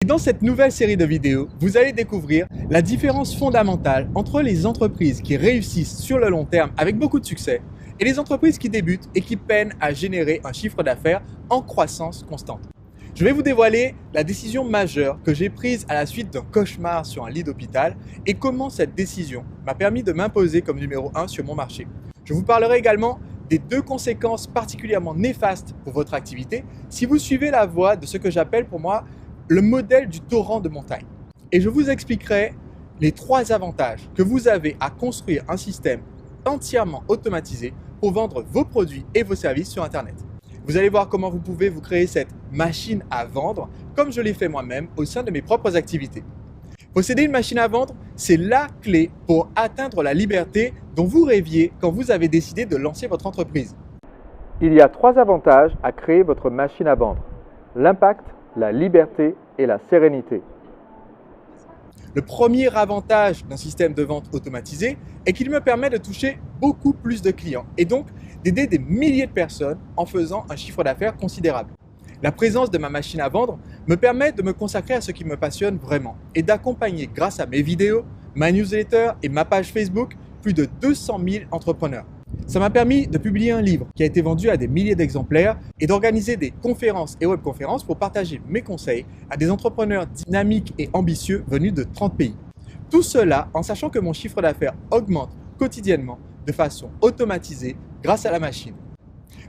Et dans cette nouvelle série de vidéos, vous allez découvrir la différence fondamentale entre les entreprises qui réussissent sur le long terme avec beaucoup de succès et les entreprises qui débutent et qui peinent à générer un chiffre d'affaires en croissance constante. Je vais vous dévoiler la décision majeure que j'ai prise à la suite d'un cauchemar sur un lit d'hôpital et comment cette décision m'a permis de m'imposer comme numéro 1 sur mon marché. Je vous parlerai également des 2 conséquences particulièrement néfastes pour votre activité si vous suivez la voie de ce que j'appelle pour moi le modèle du torrent de montagne. Et je vous expliquerai les 3 avantages que vous avez à construire un système entièrement automatisé pour vendre vos produits et vos services sur Internet. Vous allez voir comment vous pouvez vous créer cette machine à vendre comme je l'ai fait moi-même au sein de mes propres activités. Posséder une machine à vendre, c'est la clé pour atteindre la liberté dont vous rêviez quand vous avez décidé de lancer votre entreprise. Il y a 3 avantages à créer votre machine à vendre: l'impact, la liberté et la sérénité. Le premier avantage d'un système de vente automatisé est qu'il me permet de toucher beaucoup plus de clients et donc d'aider des milliers de personnes en faisant un chiffre d'affaires considérable. La présence de ma machine à vendre me permet de me consacrer à ce qui me passionne vraiment et d'accompagner grâce à mes vidéos, ma newsletter et ma page Facebook plus de 200 000 entrepreneurs. Ça m'a permis de publier un livre qui a été vendu à des milliers d'exemplaires et d'organiser des conférences et webconférences pour partager mes conseils à des entrepreneurs dynamiques et ambitieux venus de 30 pays. Tout cela en sachant que mon chiffre d'affaires augmente quotidiennement de façon automatisée grâce à la machine.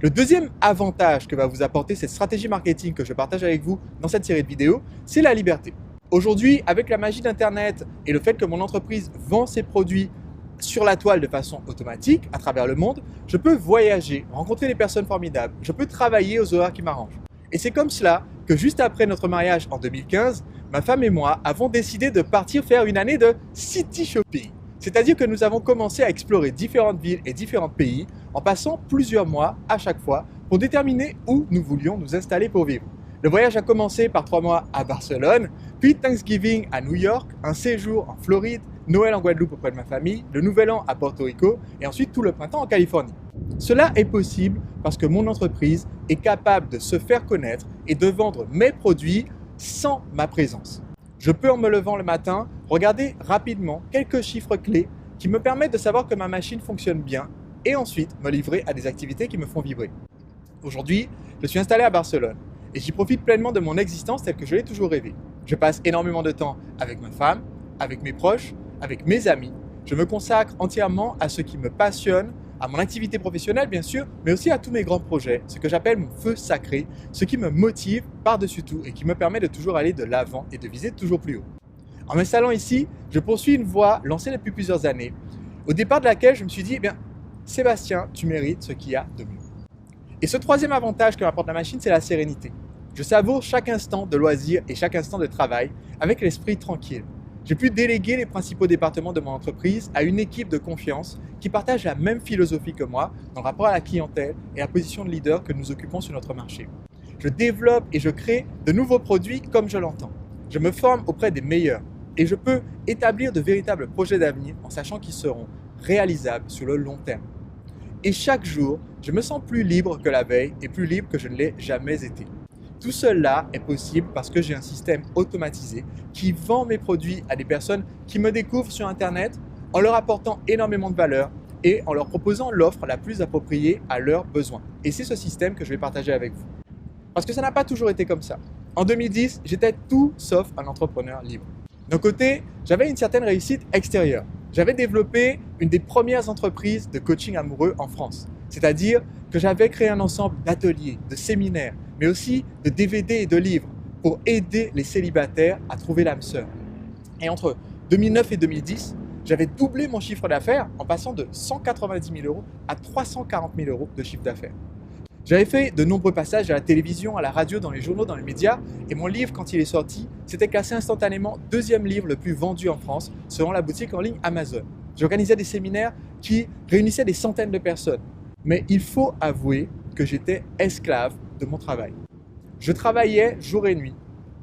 Le deuxième avantage que va vous apporter cette stratégie marketing que je partage avec vous dans cette série de vidéos, c'est la liberté. Aujourd'hui, avec la magie d'Internet et le fait que mon entreprise vend ses produits sur la toile de façon automatique à travers le monde, je peux voyager, rencontrer des personnes formidables, je peux travailler aux horaires qui m'arrangent. Et c'est comme cela que juste après notre mariage en 2015, ma femme et moi avons décidé de partir faire une année de city shopping. C'est-à-dire que nous avons commencé à explorer différentes villes et différents pays en passant plusieurs mois à chaque fois pour déterminer où nous voulions nous installer pour vivre. Le voyage a commencé par 3 mois à Barcelone, puis Thanksgiving à New York, un séjour en Floride, Noël en Guadeloupe auprès de ma famille, le Nouvel An à Porto Rico et ensuite tout le printemps en Californie. Cela est possible parce que mon entreprise est capable de se faire connaître et de vendre mes produits sans ma présence. Je peux en me levant le matin regarder rapidement quelques chiffres clés qui me permettent de savoir que ma machine fonctionne bien et ensuite me livrer à des activités qui me font vibrer. Aujourd'hui, je suis installé à Barcelone et j'y profite pleinement de mon existence telle que je l'ai toujours rêvé. Je passe énormément de temps avec ma femme, avec mes proches, avec mes amis. Je me consacre entièrement à ce qui me passionne, à mon activité professionnelle bien sûr, mais aussi à tous mes grands projets, ce que j'appelle mon feu sacré, ce qui me motive par-dessus tout et qui me permet de toujours aller de l'avant et de viser toujours plus haut. En m'installant ici, je poursuis une voie lancée depuis plusieurs années, au départ de laquelle je me suis dit, Sébastien, tu mérites ce qu'il y a de mieux. Et ce 3e avantage que m'apporte la machine, c'est la sérénité. Je savoure chaque instant de loisir et chaque instant de travail avec l'esprit tranquille. J'ai pu déléguer les principaux départements de mon entreprise à une équipe de confiance qui partage la même philosophie que moi dans le rapport à la clientèle et la position de leader que nous occupons sur notre marché. Je développe et je crée de nouveaux produits comme je l'entends. Je me forme auprès des meilleurs et je peux établir de véritables projets d'avenir en sachant qu'ils seront réalisables sur le long terme. Et chaque jour, je me sens plus libre que la veille et plus libre que je ne l'ai jamais été. Tout cela est possible parce que j'ai un système automatisé qui vend mes produits à des personnes qui me découvrent sur Internet en leur apportant énormément de valeur et en leur proposant l'offre la plus appropriée à leurs besoins. Et c'est ce système que je vais partager avec vous. Parce que ça n'a pas toujours été comme ça. En 2010, j'étais tout sauf un entrepreneur libre. D'un côté, j'avais une certaine réussite extérieure. J'avais développé une des premières entreprises de coaching amoureux en France. C'est-à-dire que j'avais créé un ensemble d'ateliers, de séminaires, mais aussi de DVD et de livres pour aider les célibataires à trouver l'âme sœur. Et entre 2009 et 2010, j'avais doublé mon chiffre d'affaires en passant de 190 000 euros à 340 000 euros de chiffre d'affaires. J'avais fait de nombreux passages à la télévision, à la radio, dans les journaux, dans les médias, et mon livre, quand il est sorti, s'était classé instantanément 2e livre le plus vendu en France, selon la boutique en ligne Amazon. J'organisais des séminaires qui réunissaient des centaines de personnes. Mais il faut avouer que j'étais esclave de mon travail. Je travaillais jour et nuit,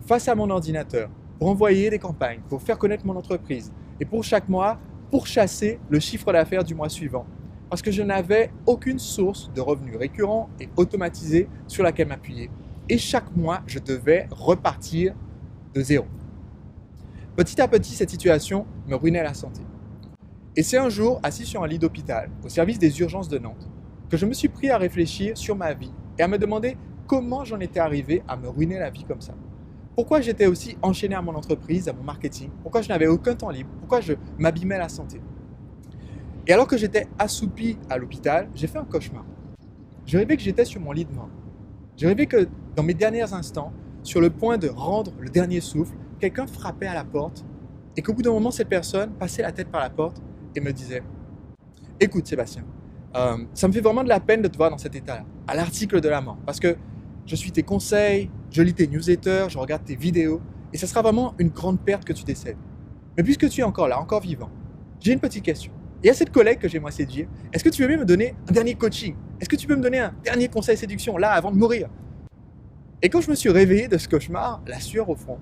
face à mon ordinateur, pour envoyer des campagnes, pour faire connaître mon entreprise, et pour chaque mois, pourchasser le chiffre d'affaires du mois suivant. Parce que je n'avais aucune source de revenus récurrents et automatisés sur laquelle m'appuyer. Et chaque mois, je devais repartir de zéro. Petit à petit, cette situation me ruinait la santé. Et c'est un jour, assis sur un lit d'hôpital, au service des urgences de Nantes, que je me suis pris à réfléchir sur ma vie et à me demander comment j'en étais arrivé à me ruiner la vie comme ça. Pourquoi j'étais aussi enchaîné à mon entreprise, à mon marketing, pourquoi je n'avais aucun temps libre, pourquoi je m'abîmais la santé. Et alors que j'étais assoupi à l'hôpital, j'ai fait un cauchemar. J'ai rêvé que j'étais sur mon lit de mort. J'ai rêvé que dans mes derniers instants, sur le point de rendre le dernier souffle, quelqu'un frappait à la porte et qu'au bout d'un moment, cette personne passait la tête par la porte et me disait « Écoute Sébastien, ça me fait vraiment de la peine de te voir dans cet état-là, à l'article de la mort, parce que je suis tes conseils, je lis tes newsletters, je regarde tes vidéos, et ça sera vraiment une grande perte que tu décèdes. Mais puisque tu es encore là, encore vivant, j'ai une petite question. Et à cette collègue que j'aimerais séduire, est-ce que tu veux bien me donner un dernier coaching? Est-ce que tu peux me donner un dernier conseil séduction, là, avant de mourir ?» Et quand je me suis réveillé de ce cauchemar, la sueur au front,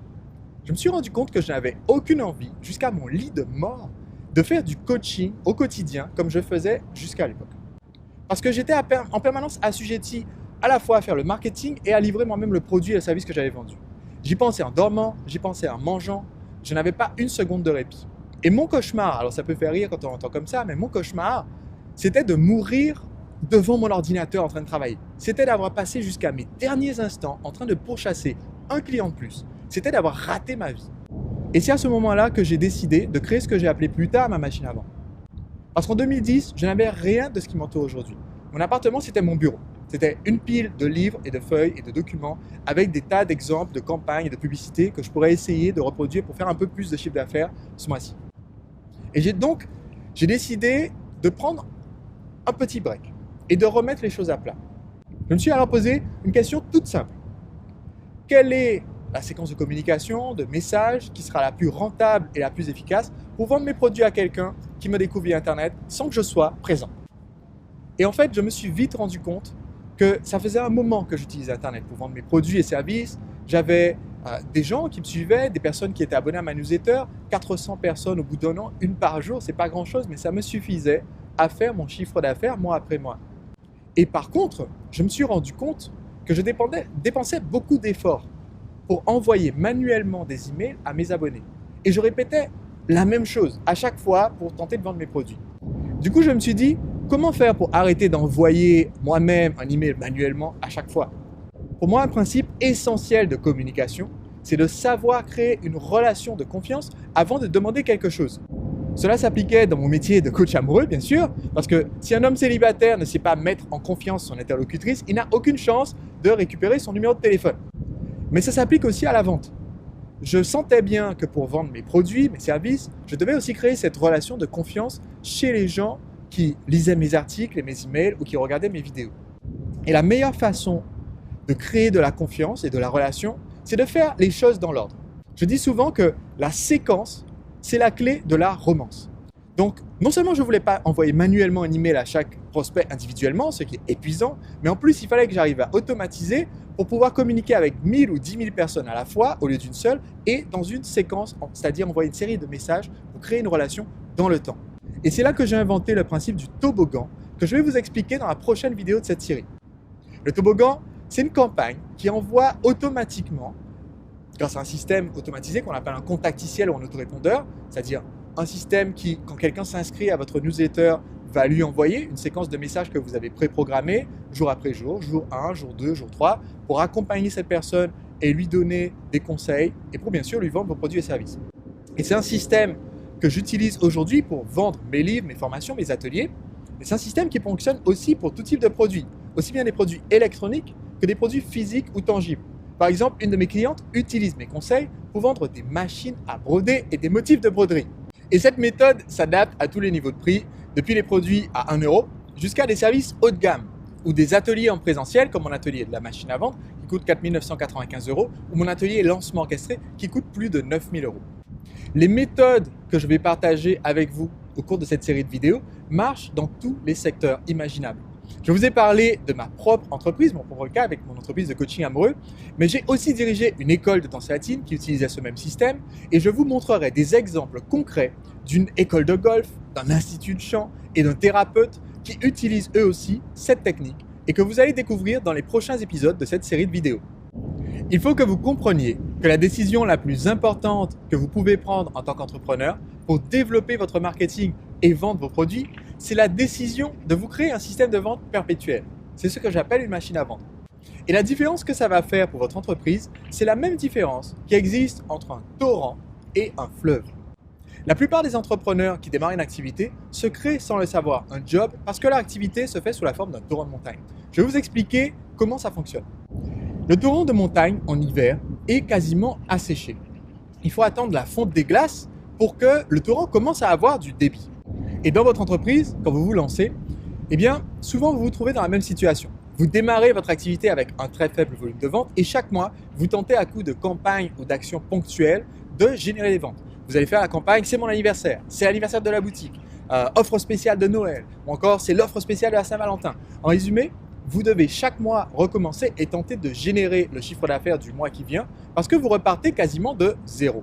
je me suis rendu compte que je n'avais aucune envie, jusqu'à mon lit de mort, de faire du coaching au quotidien comme je faisais jusqu'à l'époque. Parce que j'étais en permanence assujetti à la fois à faire le marketing et à livrer moi-même le produit et le service que j'avais vendu. J'y pensais en dormant, j'y pensais en mangeant, je n'avais pas une seconde de répit. Et mon cauchemar, alors ça peut faire rire quand on l'entend comme ça, mais mon cauchemar, c'était de mourir devant mon ordinateur en train de travailler. C'était d'avoir passé jusqu'à mes derniers instants en train de pourchasser un client de plus. C'était d'avoir raté ma vie. Et c'est à ce moment-là que j'ai décidé de créer ce que j'ai appelé plus tard ma machine à vendre. Parce qu'en 2010, je n'avais rien de ce qui m'entoure aujourd'hui. Mon appartement, c'était mon bureau. C'était une pile de livres et de feuilles et de documents avec des tas d'exemples de campagnes et de publicités que je pourrais essayer de reproduire pour faire un peu plus de chiffre d'affaires ce mois-ci. Et j'ai décidé de prendre un petit break et de remettre les choses à plat. Je me suis alors posé une question toute simple. Quelle est la séquence de communication, de messages qui sera la plus rentable et la plus efficace pour vendre mes produits à quelqu'un qui me découvre via Internet sans que je sois présent? Et en fait, je me suis vite rendu compte que ça faisait un moment que j'utilisais Internet pour vendre mes produits et services. J'avais des gens qui me suivaient, des personnes qui étaient abonnées à ma newsletter, 400 personnes au bout d'un an, une par jour, c'est pas grand-chose, mais ça me suffisait à faire mon chiffre d'affaires mois après mois. Et par contre, je me suis rendu compte que je dépensais beaucoup d'efforts pour envoyer manuellement des emails à mes abonnés. Et je répétais la même chose à chaque fois pour tenter de vendre mes produits. Du coup, je me suis dit, comment faire pour arrêter d'envoyer moi-même un email manuellement à chaque fois? Pour moi, un principe essentiel de communication, c'est de savoir créer une relation de confiance avant de demander quelque chose. Cela s'appliquait dans mon métier de coach amoureux, bien sûr, parce que si un homme célibataire ne sait pas mettre en confiance son interlocutrice, il n'a aucune chance de récupérer son numéro de téléphone. Mais ça s'applique aussi à la vente. Je sentais bien que pour vendre mes produits, mes services, je devais aussi créer cette relation de confiance chez les gens qui lisaient mes articles et mes emails ou qui regardaient mes vidéos. Et la meilleure façon de créer de la confiance et de la relation, c'est de faire les choses dans l'ordre. Je dis souvent que la séquence, c'est la clé de la romance. Donc, non seulement je ne voulais pas envoyer manuellement un email à chaque prospect individuellement, ce qui est épuisant, mais en plus, il fallait que j'arrive à automatiser pour pouvoir communiquer avec 1000 ou 10 000 personnes à la fois au lieu d'une seule et dans une séquence, c'est-à-dire envoyer une série de messages pour créer une relation dans le temps. Et c'est là que j'ai inventé le principe du toboggan que je vais vous expliquer dans la prochaine vidéo de cette série. Le toboggan, c'est une campagne qui envoie automatiquement, grâce à un système automatisé qu'on appelle un contacticiel ou un autorépondeur, c'est-à-dire un système qui, quand quelqu'un s'inscrit à votre newsletter, va lui envoyer une séquence de messages que vous avez préprogrammés jour après jour, jour 1, jour 2, jour 3, pour accompagner cette personne et lui donner des conseils et pour bien sûr lui vendre vos produits et services. Et c'est un système que j'utilise aujourd'hui pour vendre mes livres, mes formations, mes ateliers. Et c'est un système qui fonctionne aussi pour tout type de produits, aussi bien des produits électroniques que des produits physiques ou tangibles. Par exemple, une de mes clientes utilise mes conseils pour vendre des machines à broder et des motifs de broderie. Et cette méthode s'adapte à tous les niveaux de prix, depuis les produits à 1 € jusqu'à des services haut de gamme ou des ateliers en présentiel comme mon atelier de la machine à vendre qui coûte 4 995 € ou mon atelier lancement orchestré qui coûte plus de 9 000 €. Les méthodes que je vais partager avec vous au cours de cette série de vidéos marchent dans tous les secteurs imaginables. Je vous ai parlé de ma propre entreprise, mon propre cas avec mon entreprise de coaching amoureux, mais j'ai aussi dirigé une école de danse latine qui utilisait ce même système et je vous montrerai des exemples concrets d'une école de golf, d'un institut de chant et d'un thérapeute qui utilisent eux aussi cette technique et que vous allez découvrir dans les prochains épisodes de cette série de vidéos. Il faut que vous compreniez que la décision la plus importante que vous pouvez prendre en tant qu'entrepreneur pour développer votre marketing et vendre vos produits, c'est la décision de vous créer un système de vente perpétuel. C'est ce que j'appelle une machine à vendre. Et la différence que ça va faire pour votre entreprise, c'est la même différence qui existe entre un torrent et un fleuve. La plupart des entrepreneurs qui démarrent une activité se créent sans le savoir un job parce que leur activité se fait sous la forme d'un torrent de montagne. Je vais vous expliquer comment ça fonctionne. Le torrent de montagne en hiver est quasiment asséché. Il faut attendre la fonte des glaces pour que le torrent commence à avoir du débit. Et dans votre entreprise, quand vous vous lancez, eh bien, souvent vous vous trouvez dans la même situation. Vous démarrez votre activité avec un très faible volume de vente et chaque mois, vous tentez à coup de campagnes ou d'actions ponctuelles de générer des ventes. Vous allez faire la campagne, c'est mon anniversaire, c'est l'anniversaire de la boutique, offre spéciale de Noël, ou encore c'est l'offre spéciale de la Saint-Valentin. En résumé, vous devez chaque mois recommencer et tenter de générer le chiffre d'affaires du mois qui vient parce que vous repartez quasiment de zéro.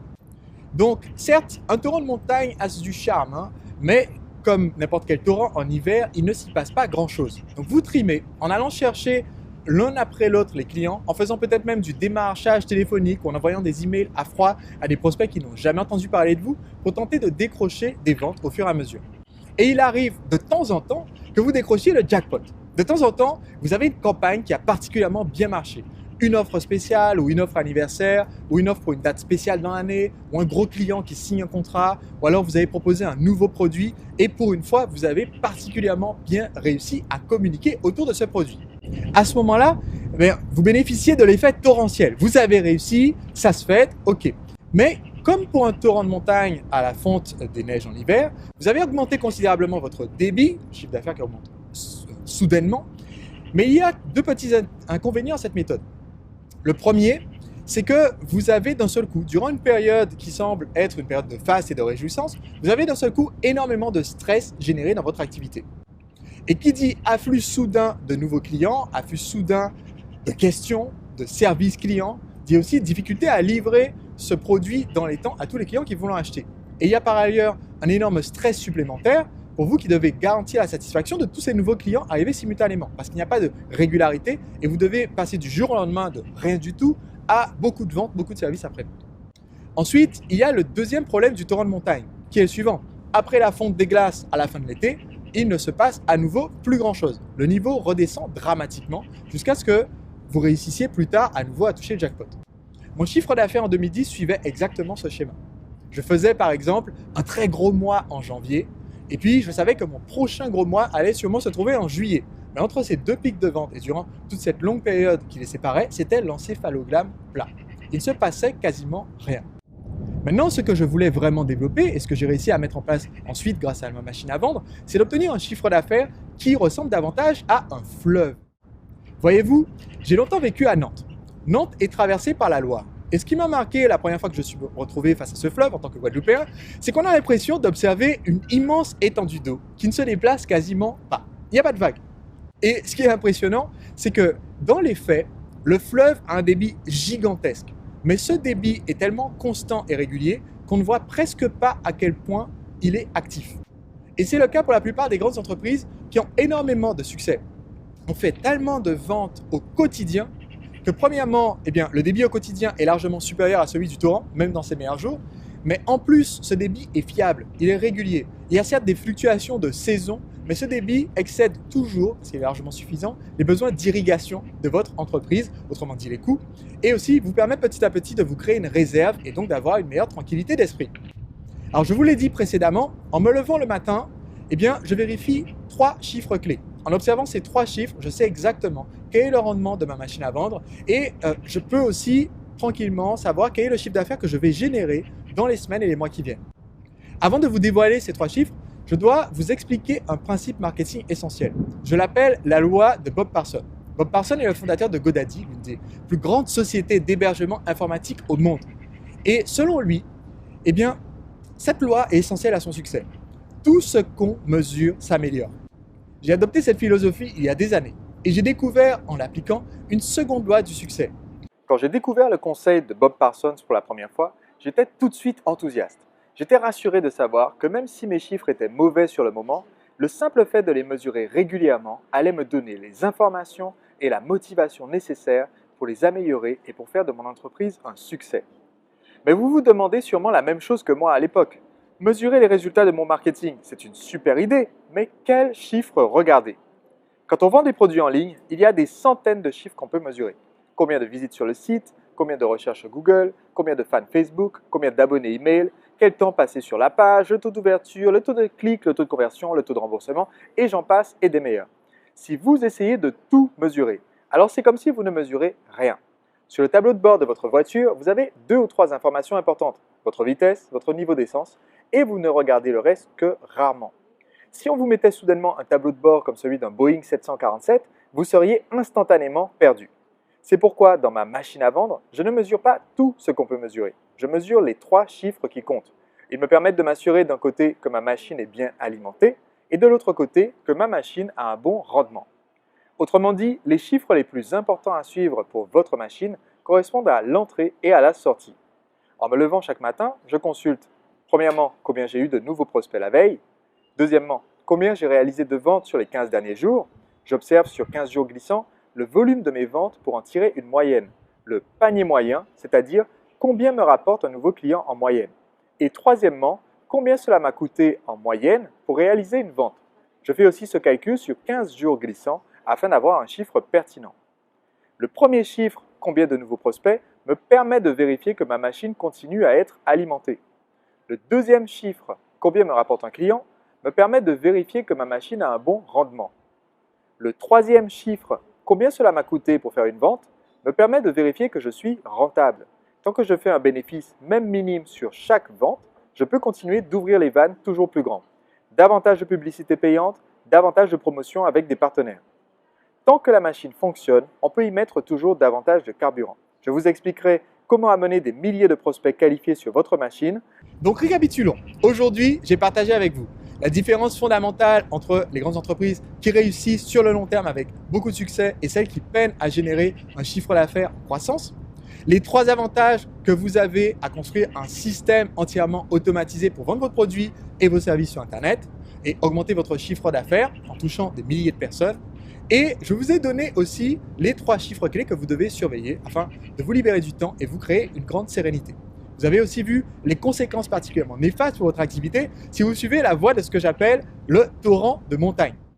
Donc, certes, un torrent de montagne a du charme, mais comme n'importe quel torrent en hiver, il ne s'y passe pas grand-chose. Donc, vous trimez en allant chercher l'un après l'autre les clients, en faisant peut-être même du démarchage téléphonique ou en envoyant des emails à froid à des prospects qui n'ont jamais entendu parler de vous pour tenter de décrocher des ventes au fur et à mesure. Et il arrive de temps en temps que vous décrochiez le jackpot. De temps en temps, vous avez une campagne qui a particulièrement bien marché. Une offre spéciale ou une offre anniversaire ou une offre pour une date spéciale dans l'année ou un gros client qui signe un contrat ou alors vous avez proposé un nouveau produit et pour une fois, vous avez particulièrement bien réussi à communiquer autour de ce produit. À ce moment-là, vous bénéficiez de l'effet torrentiel. Vous avez réussi, ça se fait, ok. Mais comme pour un torrent de montagne à la fonte des neiges en hiver, vous avez augmenté considérablement votre débit, chiffre d'affaires qui augmente soudainement. Mais il y a deux petits inconvénients à cette méthode. Le premier, c'est que vous avez d'un seul coup, durant une période qui semble être une période de faste et de réjouissance, vous avez d'un seul coup énormément de stress généré dans votre activité. Et qui dit afflux soudain de nouveaux clients, afflux soudain de questions, de services clients, dit aussi difficulté à livrer ce produit dans les temps à tous les clients qui vont l'acheter. Et il y a par ailleurs un énorme stress supplémentaire pour vous qui devez garantir la satisfaction de tous ces nouveaux clients arrivés simultanément. Parce qu'il n'y a pas de régularité et vous devez passer du jour au lendemain de rien du tout à beaucoup de ventes, beaucoup de services après. Ensuite, il y a le deuxième problème du torrent de montagne, qui est le suivant. Après la fonte des glaces à la fin de l'été, il ne se passe à nouveau plus grand-chose. Le niveau redescend dramatiquement jusqu'à ce que vous réussissiez plus tard à nouveau à toucher le jackpot. Mon chiffre d'affaires en 2010 suivait exactement ce schéma. Je faisais par exemple un très gros mois en janvier et puis je savais que mon prochain gros mois allait sûrement se trouver en juillet. Mais entre ces deux pics de vente et durant toute cette longue période qui les séparait, c'était l'encéphalogramme plat. Il ne se passait quasiment rien. Maintenant, ce que je voulais vraiment développer et ce que j'ai réussi à mettre en place ensuite grâce à ma machine à vendre, c'est d'obtenir un chiffre d'affaires qui ressemble davantage à un fleuve. Voyez-vous, j'ai longtemps vécu à Nantes. Nantes est traversée par la Loire. Et ce qui m'a marqué la première fois que je suis retrouvé face à ce fleuve en tant que Guadeloupéen, c'est qu'on a l'impression d'observer une immense étendue d'eau qui ne se déplace quasiment pas. Il n'y a pas de vagues. Et ce qui est impressionnant, c'est que dans les faits, le fleuve a un débit gigantesque. Mais ce débit est tellement constant et régulier qu'on ne voit presque pas à quel point il est actif. Et c'est le cas pour la plupart des grandes entreprises qui ont énormément de succès. On fait tellement de ventes au quotidien que premièrement, le débit au quotidien est largement supérieur à celui du torrent, même dans ses meilleurs jours. Mais en plus, ce débit est fiable, il est régulier. Il y a certes des fluctuations de saison, mais ce débit excède toujours, parce qu'il est largement suffisant, les besoins d'irrigation de votre entreprise, autrement dit les coûts, et aussi vous permet petit à petit de vous créer une réserve et donc d'avoir une meilleure tranquillité d'esprit. Alors je vous l'ai dit précédemment, en me levant le matin, je vérifie 3 chiffres clés. En observant ces 3 chiffres, je sais exactement quel est le rendement de ma machine à vendre et je peux aussi tranquillement savoir quel est le chiffre d'affaires que je vais générer dans les semaines et les mois qui viennent. Avant de vous dévoiler ces 3 chiffres, je dois vous expliquer un principe marketing essentiel. Je l'appelle la loi de Bob Parsons. Bob Parsons est le fondateur de GoDaddy, l'une des plus grandes sociétés d'hébergement informatique au monde. Et selon lui, cette loi est essentielle à son succès. Tout ce qu'on mesure s'améliore. J'ai adopté cette philosophie il y a des années et j'ai découvert en l'appliquant une seconde loi du succès. Quand j'ai découvert le conseil de Bob Parsons pour la première fois, j'étais tout de suite enthousiaste. J'étais rassuré de savoir que même si mes chiffres étaient mauvais sur le moment, le simple fait de les mesurer régulièrement allait me donner les informations et la motivation nécessaires pour les améliorer et pour faire de mon entreprise un succès. Mais vous vous demandez sûrement la même chose que moi à l'époque. Mesurer les résultats de mon marketing, c'est une super idée, mais quels chiffres regarder? Quand on vend des produits en ligne, il y a des centaines de chiffres qu'on peut mesurer. Combien de visites sur le site, combien de recherches Google, combien de fans Facebook, combien d'abonnés email, quel temps passé sur la page, le taux d'ouverture, le taux de clic, le taux de conversion, le taux de remboursement, et j'en passe et des meilleurs. Si vous essayez de tout mesurer, alors c'est comme si vous ne mesurez rien. Sur le tableau de bord de votre voiture, vous avez 2 ou 3 informations importantes, votre vitesse, votre niveau d'essence, et vous ne regardez le reste que rarement. Si on vous mettait soudainement un tableau de bord comme celui d'un Boeing 747, vous seriez instantanément perdu. C'est pourquoi, dans ma machine à vendre, je ne mesure pas tout ce qu'on peut mesurer. Je mesure les 3 chiffres qui comptent. Ils me permettent de m'assurer d'un côté que ma machine est bien alimentée et de l'autre côté que ma machine a un bon rendement. Autrement dit, les chiffres les plus importants à suivre pour votre machine correspondent à l'entrée et à la sortie. En me levant chaque matin, je consulte premièrement combien j'ai eu de nouveaux prospects la veille, deuxièmement combien j'ai réalisé de ventes sur les 15 derniers jours, j'observe sur 15 jours glissants le volume de mes ventes pour en tirer une moyenne, le panier moyen, c'est-à-dire combien me rapporte un nouveau client en moyenne. Et troisièmement, combien cela m'a coûté en moyenne pour réaliser une vente. Je fais aussi ce calcul sur 15 jours glissants afin d'avoir un chiffre pertinent. Le premier chiffre, combien de nouveaux prospects, me permet de vérifier que ma machine continue à être alimentée. Le deuxième chiffre, combien me rapporte un client, me permet de vérifier que ma machine a un bon rendement. Le troisième chiffre, combien cela m'a coûté pour faire une vente, me permet de vérifier que je suis rentable. Tant que je fais un bénéfice même minime sur chaque vente, je peux continuer d'ouvrir les vannes toujours plus grands. Davantage de publicité payante, davantage de promotions avec des partenaires. Tant que la machine fonctionne, on peut y mettre toujours davantage de carburant. Je vous expliquerai comment amener des milliers de prospects qualifiés sur votre machine. Donc récapitulons. Aujourd'hui, j'ai partagé avec vous la différence fondamentale entre les grandes entreprises qui réussissent sur le long terme avec beaucoup de succès et celles qui peinent à générer un chiffre d'affaires en croissance. Les 3 avantages que vous avez à construire un système entièrement automatisé pour vendre votre produit et vos services sur Internet et augmenter votre chiffre d'affaires en touchant des milliers de personnes. Et je vous ai donné aussi les 3 chiffres clés que vous devez surveiller afin de vous libérer du temps et vous créer une grande sérénité. Vous avez aussi vu les conséquences particulièrement néfastes pour votre activité si vous suivez la voie de ce que j'appelle le torrent de montagne.